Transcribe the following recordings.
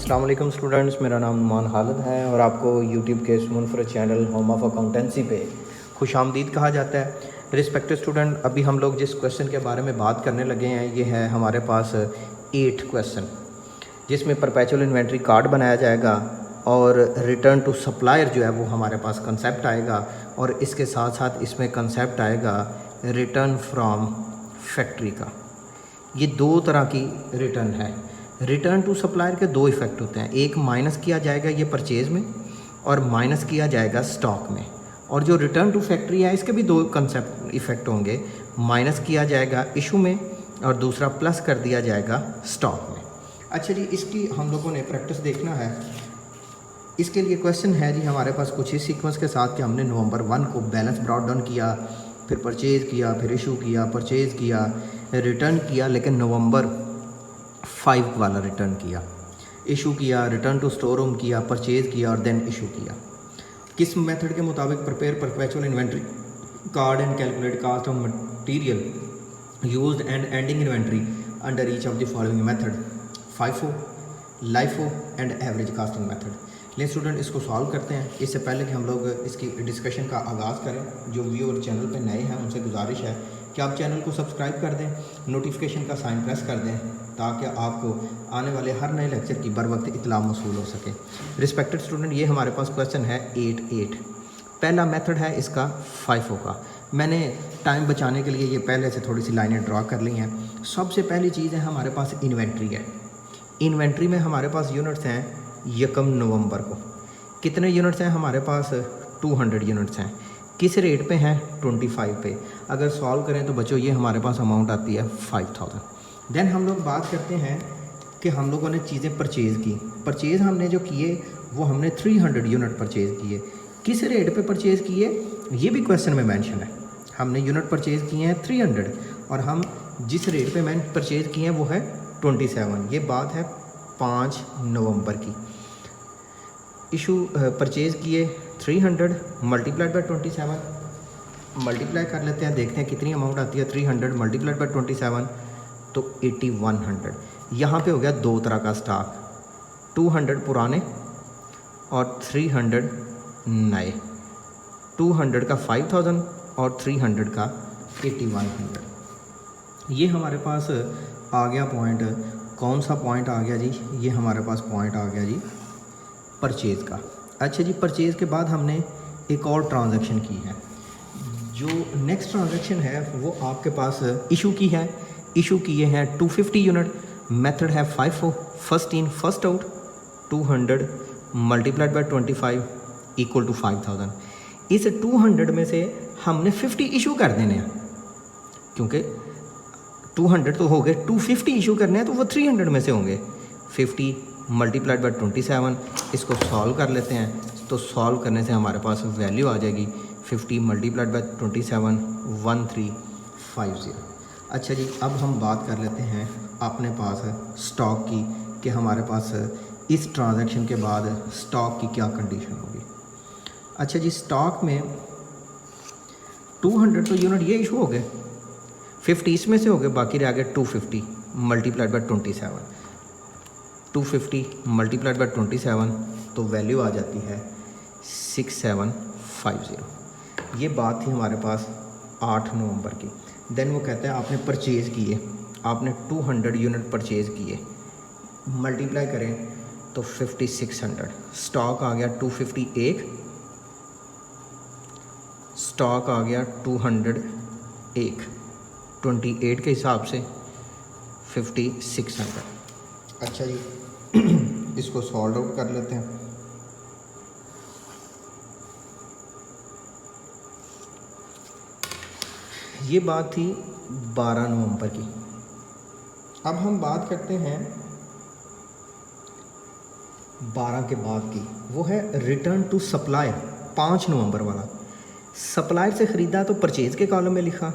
अस्सलाम वालेकुम स्टूडेंट्स, मेरा नाम नुमान खालिद है और आपको यूट्यूब के इस मुनफरद चैनल होम ऑफ अकाउंटेंसी पे खुश आमदीद कहा जाता है। रिस्पेक्टेड स्टूडेंट, अभी हम लोग जिस क्वेश्चन के बारे में बात करने लगे हैं ये है हमारे पास 8 क्वेश्चन, जिसमें परपेचुअल इन्वेंट्री कार्ड बनाया जाएगा और रिटर्न टू सप्लायर जो है वो हमारे पास कंसेप्ट आएगा और इसके साथ साथ इसमें कंसेप्ट आएगा रिटर्न फ्रॉम फैक्ट्री का। ये दो तरह की रिटर्न है। रिटर्न टू सप्लायर के दो इफ़ेक्ट होते हैं, एक माइनस किया जाएगा ये परचेज़ में और माइनस किया जाएगा स्टॉक में। और जो रिटर्न टू फैक्ट्री है इसके भी दो कंसेप्ट इफ़ेक्ट होंगे, माइनस किया जाएगा इशू में और दूसरा प्लस कर दिया जाएगा स्टॉक में। अच्छा जी, इसकी हम लोगों ने प्रैक्टिस देखना है। इसके लिए क्वेश्चन है जी हमारे पास कुछ इस सीक्वेंस के साथ कि हमने नवंबर 1 को बैलेंस ब्रॉट डाउन किया, फिर परचेज़ किया, फिर इशू किया, परचेज़ किया, रिटर्न किया, लेकिन नवंबर 5 वाला रिटर्न किया, इशू किया, रिटर्न टू स्टोर रूम किया, परचेज़ किया और देन इशू किया। किस मेथड के मुताबिक prepare perpetual inventory card and calculate cost of material used and ending inventory under each of the following method, FIFO, LIFO and average costing method. लेकिन student इसको solve करते हैं। इससे पहले कि हम लोग इसकी डिस्कशन का आगाज़ करें, जो व्यूअर चैनल पे नए हैं उनसे गुजारिश है कि आप चैनल को सब्सक्राइब कर दें, नोटिफिकेशन का साइन प्रेस कर दें ताकि आपको आने वाले हर नए लेक्चर की बर वक्त इत्तला मौसूल हो सके। रिस्पेक्टेड स्टूडेंट, ये हमारे पास क्वेश्चन है 8-8। पहला मेथड है इसका FIFO का। मैंने टाइम बचाने के लिए ये पहले से थोड़ी सी लाइनें ड्रा कर ली हैं। सबसे पहली चीज़ है हमारे पास इन्वेंट्री है। इन्वेंट्री में हमारे पास यूनिट्स हैं 1 नवंबर को। कितने यूनिट्स हैं हमारे पास? 200 यूनिट्स हैं। किस रेट पे हैं? 25 पे। अगर सॉल्व करें तो बच्चों ये हमारे पास अमाउंट आती है 5000। देन हम लोग बात करते हैं कि हम लोगों ने चीज़ें परचेज़ की। परचेज़ हमने जो किए वो हमने 300 यूनिट परचेज़ किए। किस रेट पे परचेज़ किए ये भी क्वेश्चन में मेंशन है। हमने यूनिट परचेज़ किए हैं 300 और हम जिस रेट पे मैंने परचेज़ किए हैं वो है 27। ये बात है 5 नवंबर की। इशू परचेज़ किए 300 मल्टीप्लाइड बाई 27, मल्टीप्लाई कर लेते हैं, देखते हैं कितनी अमाउंट आती है। 300 मल्टीप्लाइड बाई 27 तो 8100। यहाँ पे हो गया दो तरह का स्टॉक, 200 पुराने और 300 नए। 200 का 5000 और 300 का 8100। ये हमारे पास आ गया पॉइंट। कौन सा पॉइंट आ गया जी? ये हमारे पास पॉइंट आ गया जी परचेज़ का। अच्छा जी, परचेज़ के बाद हमने एक और ट्रांजैक्शन की है। जो नेक्स्ट ट्रांजैक्शन है वो आपके पास इशू की है। इशू किए हैं 250 यूनिट। मेथड है FIFO, first in first out. 200 multiplied by 25 equal to 5000। इस 200 में से हमने 50 इशू कर देने हैं, क्योंकि 200 तो हो गए, 250 इशू करने हैं तो वो 300 में से होंगे। 50 मल्टीप्लाइड बाई 27, इसको सॉल्व कर लेते हैं तो सॉल्व करने से हमारे पास वैल्यू आ जाएगी 50 मल्टीप्लाइड बाई 27 1350। अच्छा जी, अब हम बात कर लेते हैं अपने पास स्टॉक की कि हमारे पास इस ट्रांजैक्शन के बाद स्टॉक की क्या कंडीशन होगी। अच्छा जी, स्टॉक में 200 तो यूनिट ये इशू हो गए, 50 इसमें से हो गए, बाकी रह गए 250 मल्टीप्लाइड बाई 27। 250 मल्टीप्लाइड बाई 27 तो वैल्यू आ जाती है 6750। ये बात थी हमारे पास 8 नवंबर की। देन वो कहता है आपने परचेज़ किए, आपने 200 यूनिट परचेज़ किए, मल्टीप्लाई करें तो 5600। स्टॉक आ गया 251, स्टॉक आ गया 201, 28 के हिसाब से 5600। अच्छा जी, इसको सॉल्व आउट कर लेते हैं। ये बात थी 12 नवंबर की। अब हम बात करते हैं 12 के बाद की, वो है रिटर्न टू सप्लायर। 5 नवंबर वाला, सप्लायर से ख़रीदा तो परचेज़ के कॉलम में लिखा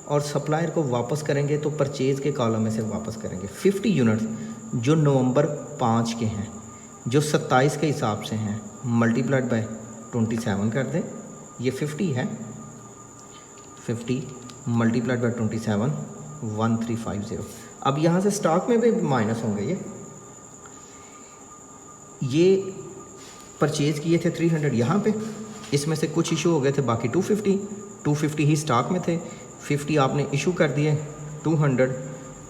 और सप्लायर को वापस करेंगे तो परचेज़ के कॉलम में से वापस करेंगे। 50 यूनिट्स जो नवंबर 5 के हैं, जो 27 के हिसाब से हैं, मल्टीप्लाइड बाय 27 कर दें, ये 50 है। 50 मल्टीप्लाइड बाई 27 1350। अब यहाँ से स्टॉक में भी माइनस होंगे ये ये परचेज़ किए थे 300 यहाँ पे, इसमें से कुछ इशू हो गए थे, बाकी 250 ही स्टॉक में थे। 50 आपने इशू कर दिए, 200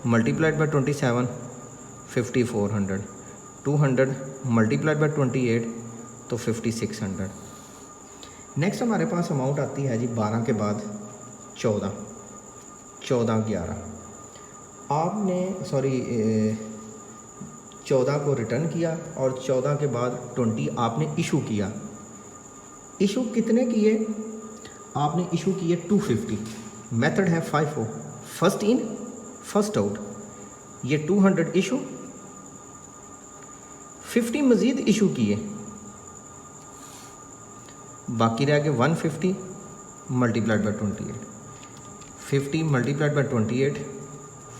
मल्टीप्लाइड बाय 27 5400, 200 मल्टीप्लाइड बाय 28 तो 5600। नेक्स्ट हमारे पास अमाउंट आती है जी 12 के बाद 14 11 आपने 14 को रिटर्न किया और 14 के बाद 20 आपने इशू किया। इशू कितने किए आपने? इशू किए 250। मेथड है FIFO, first in first out. ये 200 इशू, 50 मज़ीद इशू किए, बाकी रह गए 150 multiplied by 28, 50 multiplied by 28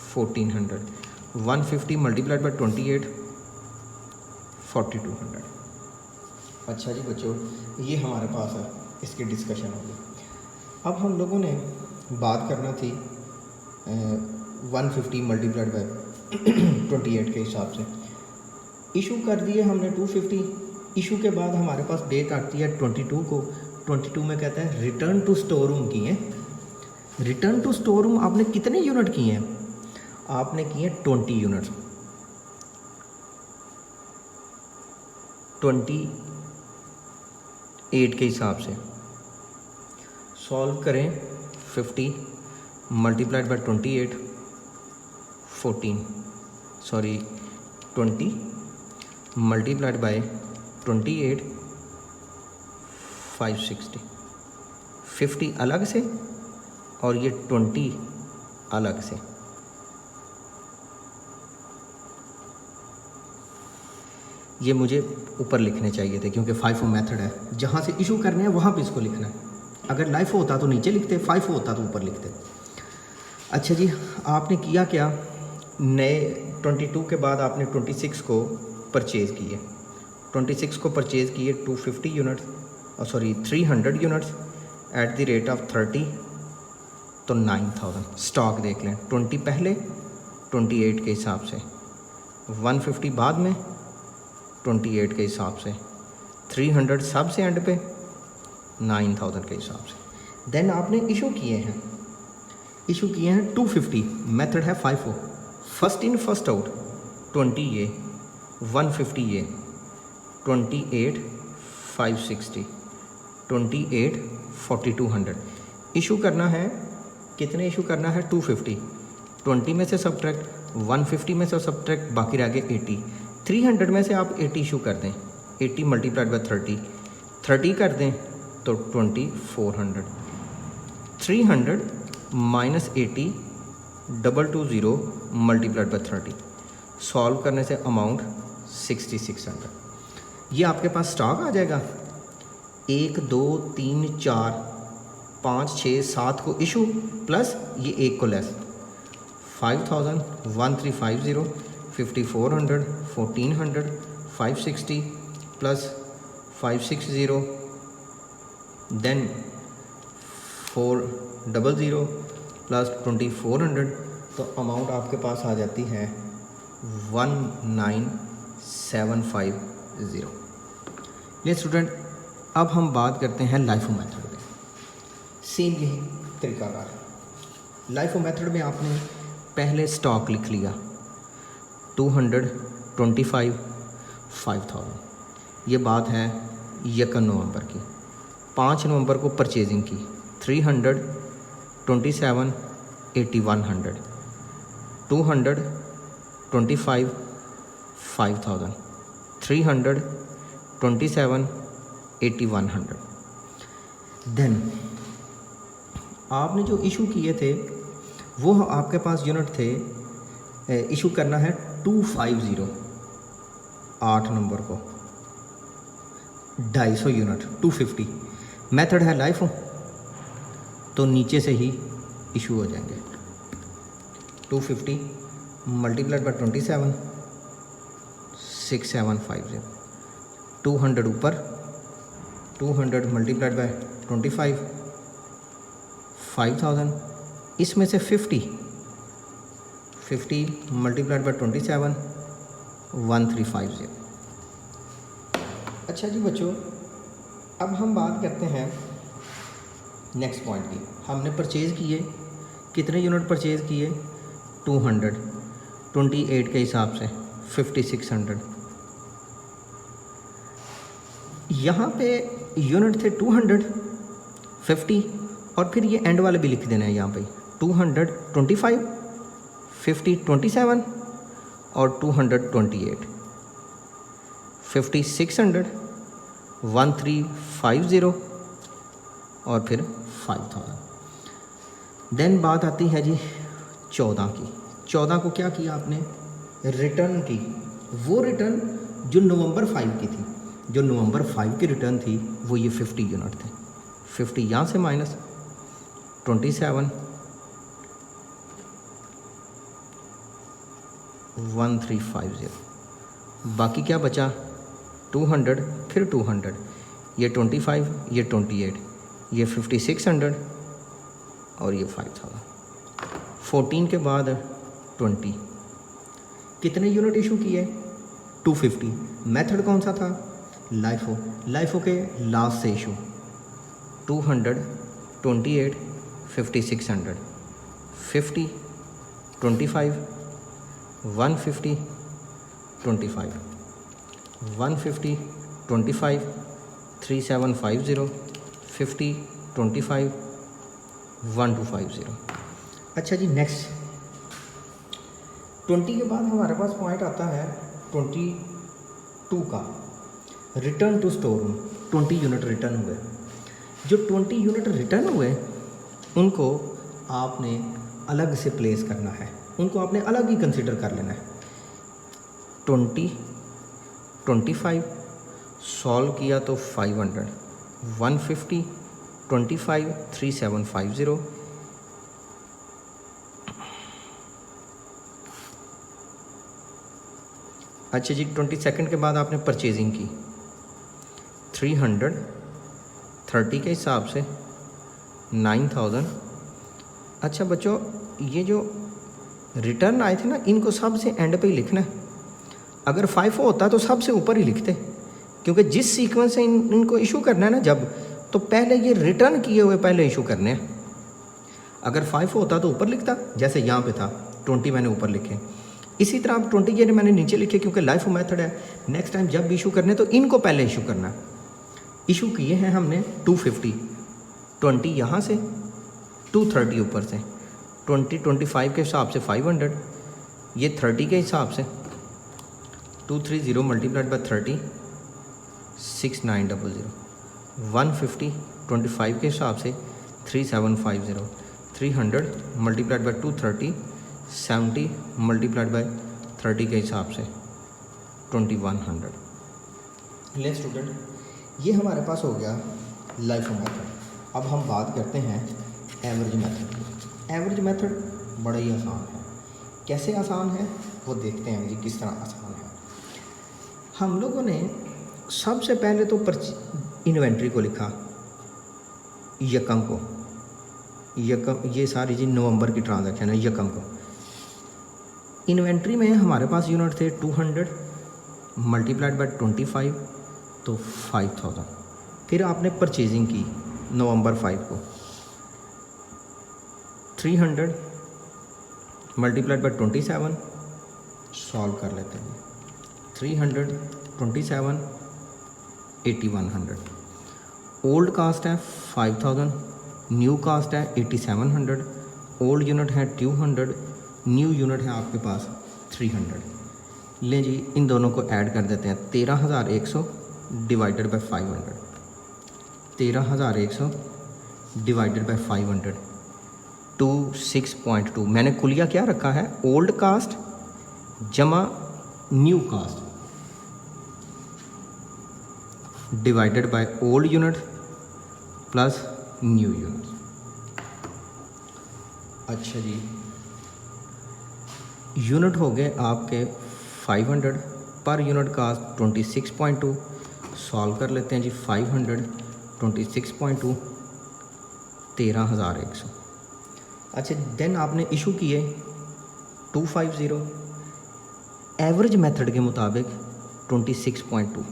1400, 150 multiplied by 28 4200। अच्छा जी बच्चों, ये हमारे पास है, इसकी डिस्कशन होगी। अब हम लोगों ने बात करना थी 150 मल्टीप्लाइड बाय 28 के हिसाब से। इशू कर दिए हमने 250। इशू के बाद हमारे पास डेट आती है 22 को। 22 में कहता है रिटर्न टू स्टोर रूम किए। रिटर्न टू स्टोर रूम आपने कितने यूनिट किए हैं? आपने किए 20 यूनिट, 28 के हिसाब से। सॉल्व करें, 50 मल्टीप्लाइड बाय 28 20 मल्टीप्लाइड बाय 28 560। 50 अलग से और ये 20 अलग से। ये मुझे ऊपर लिखने चाहिए थे क्योंकि FIFO मेथड है, जहाँ से इशू करने हैं वहाँ पे इसको लिखना है। अगर LIFO होता तो नीचे लिखते, FIFO होता तो ऊपर लिखते। अच्छा जी, आपने किया क्या? नए 22 के बाद आपने 26 को परचेज़ किए। 26 को परचेज़ किए 250 units 300 units at the rate of 30 तो 9000। स्टॉक देख लें, 20 पहले 28 के हिसाब से, 150 बाद में 28 के हिसाब से, 300 सब से एंड पे 9000 के हिसाब से। देन आपने इशू किए हैं 250। मेथड है FIFO, first in first out. 20 ये, 150 ये, 28 560, 28 4200। इशू करना है, कितने इशू करना है? 250। 20 में से सब्ट्रैक्ट, 150 में से सब्ट्रैक्ट, बाकी रह गए 80। 300 में से आप 80 इशू कर दें, 80 मल्टीप्लाइड बाय 30 कर दें तो 2400। 300 माइनस 80 220 मल्टीप्लाइड बाय 30। सॉल्व करने से अमाउंट 6600। ये आपके पास स्टॉक आ जाएगा। 1 2 3 4 5 6 7 को इशू प्लस ये 1 को लेस, 5000 1350 5400 1400 560 प्लस 560 देन 400 प्लस 2400 तो अमाउंट आपके पास आ जाती है 19750। ये स्टूडेंट, अब हम बात करते हैं LIFO मेथड में। सेम यही तरीकाकार है। LIFO मेथड में आपने पहले स्टॉक लिख लिया 225 5000। ये बात है 1 नवंबर की। 5 नवंबर को परचेजिंग की 300 27 8100, 225 5000, 300 27 8100। देन आपने जो इशू किए थे वो आपके पास यूनिट थे, इशू करना है 250 8 नंबर को 250 यूनिट 250। मेथड है LIFO तो नीचे से ही इशू हो जाएंगे। 250 मल्टीप्लाइड बाय 27 6750, 200 ऊपर, 200 मल्टीप्लाइड बाय 25 5000। इसमें से 50 मल्टीप्लाइड बाय 27 1350। अच्छा जी बच्चों, अब हम बात करते हैं नेक्स्ट पॉइंट की। हमने परचेज़ किए, कितने यूनिट परचेज़ किए? 200, 28 के हिसाब से 5600। यहाँ पे यूनिट थे 250 और फिर ये एंड वाले भी लिख देना है यहाँ पे 225, 50 27 और 228, 5600, 1350 और फिर 5000। देन बात आती है जी 14 की। 14 को क्या किया आपने? रिटर्न की। वो रिटर्न जो नवंबर 5 की थी, जो नवंबर 5 की रिटर्न थी वो ये 50 यूनिट थे। 50 यहाँ से माइनस 27, 1350, बाकी क्या बचा? 200, फिर 200, ये 25, ये 28, ये 5600 और ये 5000। 14 के बाद 20। कितने यूनिट इशू किए? 250। मेथड कौन सा था? लाइफो। लाइफो के लास्ट से इशू 200, 28, 5600, 50, 25, 150, 25, 150, 25, 3750, 50, 25, 1250। अच्छा जी नेक्स्ट 20 के बाद हमारे पास पॉइंट आता है 22 का, return to store room. 20 unit return हुए। जो 20 यूनिट रिटर्न हुए उनको आपने अलग से प्लेस करना है, उनको आपने अलग ही कंसिडर कर लेना है। 20, 25 सॉल्व किया तो 500, 150, 25, 3750, अच्छा जी 22 के बाद आपने परचेजिंग की 300, 30 के हिसाब से 9000। अच्छा बच्चों, ये जो रिटर्न आए थे ना, इनको सबसे एंड पे ही लिखना है। अगर 5 होता तो सबसे ऊपर ही लिखते, क्योंकि जिस सीक्वेंस से इनको इशू करना है ना, जब तो पहले ये रिटर्न किए हुए पहले इशू करने हैं। अगर 5 होता तो ऊपर लिखता, जैसे यहाँ पे था 20 मैंने ऊपर लिखे। इसी तरह अब 20 ये मैंने नीचे लिखे, क्योंकि लाइफ मेथड है। नेक्स्ट टाइम जब इशू करने तो इनको पहले इशू करना है। इशू किए हैं हमने 250, 20 यहाँ से, 230 ऊपर से, 25 के हिसाब से 500, ये 30 के हिसाब से 230 मल्टीप्लाइड बाई 30, 6900, 150, 25 के हिसाब से 3750, 300 मल्टीप्लाइड बाई 230, 70 मल्टीप्लाइड बाई 30 के हिसाब से 2100। ले स्टूडेंट, ये हमारे पास हो गया लाइफ मेथड। अब हम बात करते हैं एवरेज मेथड की। एवरेज मेथड बड़ा ही आसान है। कैसे आसान है वो देखते हैं जी, किस तरह आसान है। हम लोगों ने सबसे पहले तो इन्वेंट्री को लिखा, यकम को, यकम, ये सारी जी नवंबर की ट्रांजैक्शन है। यकम को इन्वेंट्री में हमारे पास यूनिट थे 200 मल्टीप्लाइड बाई 25 तो 5000। फिर आपने परचेजिंग की नवंबर 5 को 300 मल्टीप्लाइड बाई 27, सॉल्व कर लेते हैं। 300, 27, 8100। ओल्ड कास्ट है 5000, न्यू कास्ट है 8700। ओल्ड यूनिट है 200, न्यू यूनिट है आपके पास 300। लें जी, इन दोनों को ऐड कर देते हैं। 13100 डिवाइडेड बाई 500, 13100 डिवाइडेड बाई 500, 26.2। मैंने कुलिया क्या रखा है? ओल्ड कास्ट जमा new cost divided by old unit plus new unit. अच्छा जी, यूनिट हो गए आपके 500, पर यूनिट कास्ट 26.2। सॉल्व कर लेते हैं जी। 500, 26.2, 13100। अच्छा, देन आपने इशू किए 250, एवरेज मेथड के मुताबिक 26.2।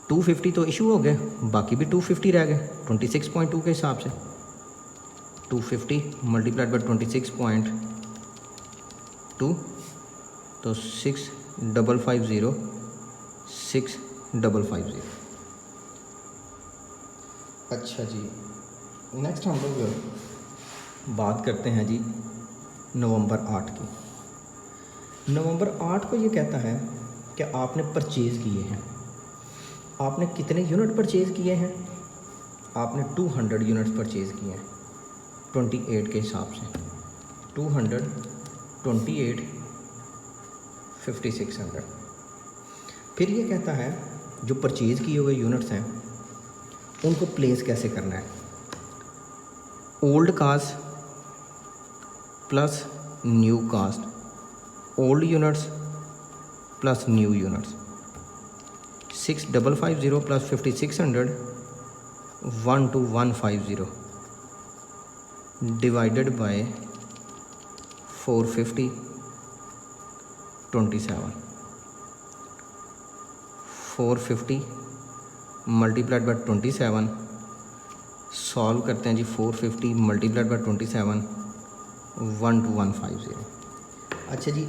250 तो इशू हो गए, बाकी भी 250 रह गए 26.2 के हिसाब से। 250 मल्टीप्लाइड बाई 26.2 तो 6550 6550। अच्छा जी, नेक्स्ट हम लोग बात करते हैं जी नवंबर 8 की। नवंबर 8 को ये कहता है कि आपने परचेज़ किए हैं। आपने कितने यूनिट परचेज़ किए हैं? आपने 200 यूनिट्स परचेज़ किए हैं 28 के हिसाब से। 200 28 5600। फिर ये कहता है जो परचेज़ किए हुए यूनिट्स हैं उनको प्लेस कैसे करना है। Old cost plus new cost, old units plus new units. 6550 plus 5600 12150 divided by 450 27। 450 multiplied by 27 solve करते हैं जी। 450 मल्टीप्लाइड बाय 27 12150। अच्छा जी,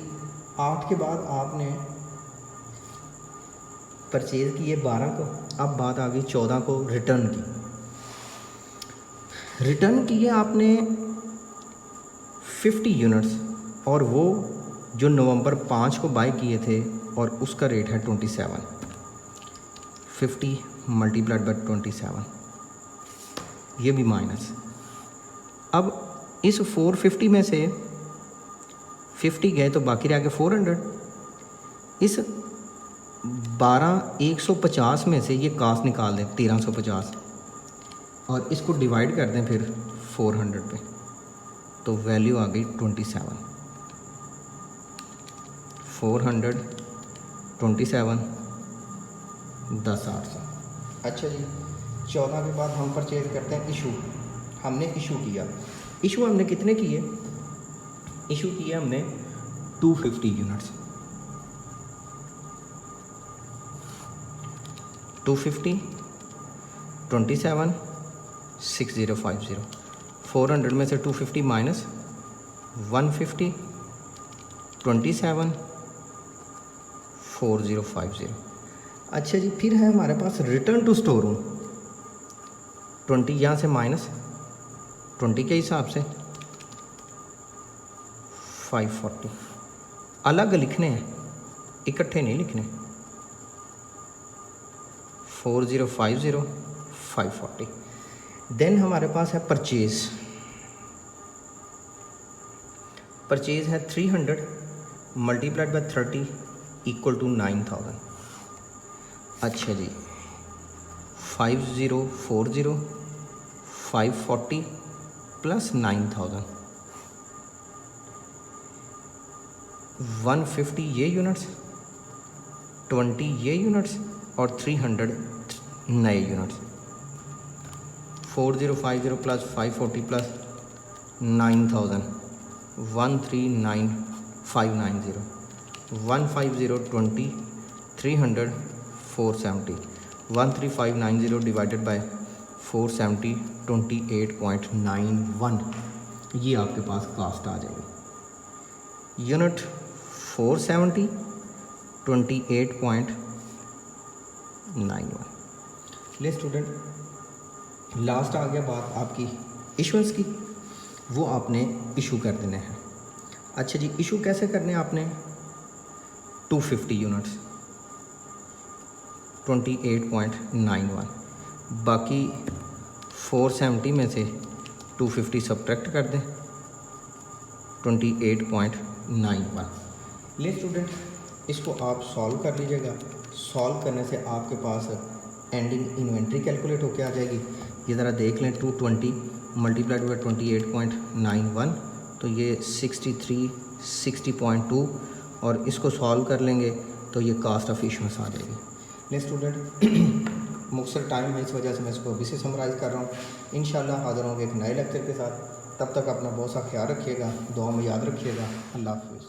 8 के बाद आपने परचेज़ किए 12 को। अब बात आ गई 14 को रिटर्न की। रिटर्न किए आपने 50 यूनिट्स और वो जो नवंबर 5 को बाय किए थे और उसका रेट है 27। 50 मल्टीप्लाइड बाय 27 ये भी माइनस। अब इस 450 में से 50 गए तो बाकी रह गए 400। इस 12150 में से ये कास्ट निकाल दें 1350 और इसको डिवाइड कर दें फिर 400 पे, तो वैल्यू आ गई 27। 400 27 10,800। अच्छा जी, 14 के बाद हम परचेज़ करते हैं इशू। हमने इशू किया। इशू हमने कितने किए? इशू किए हमने 250 यूनिट्स। 250 27 6050। 400 में से 250 माइनस 150 27 4050। अच्छा जी, फिर है हमारे पास रिटर्न टू स्टोर रूम। 20 यहाँ से माइनस 20 के हिसाब से 540। अलग लिखने हैं, इकट्ठे नहीं लिखने। 4050 540। देन हमारे पास है परचेज़। परचेज़ है 300 मल्टीप्लाइड बाय 30 इक्वल टू 9000। अच्छा जी, 5040 540 प्लस 9000 150 ये यूनिट्स, 20 ये यूनिट्स और 300 नए units. 4050 plus 540 plus 9000 139590 150 20 300 470 13590 divided by 470 28.91। ये आपके पास कास्ट आ जाएगी। यूनिट 470 28.91। ले स्टूडेंट, लास्ट आ गया बात आपकी इशुएंस की। वो आपने इशू कर देने हैं। अच्छा जी, इशू कैसे करने हैं आपने? 250 यूनिट्स 28.91, बाकी 470 में से 250 सब्ट्रैक्ट कर दें 28.91। ले स्टूडेंट, इसको आप सॉल्व कर लीजिएगा। सॉल्व करने से आपके पास एंडिंग इन्वेंट्री कैलकुलेट होके आ जाएगी। ये ज़रा देख लें, 220 मल्टीप्लाइड बाई 28.91 तो ये 60.2 और इसको सॉल्व कर लेंगे तो ये कास्ट ऑफ इशुएंस आ जाएगी। ले स्टूडेंट, मुख्तसर टाइम है, इस वजह से मैं इसको अभी से समराइज़ कर रहा हूँ। इंशाल्लाह हाज़िर होंगे एक नए लेक्चर के साथ। तब तक अपना बहुत सा ख्याल रखिएगा, दुआ में याद रखिएगा। अल्लाह हाफ़िज़।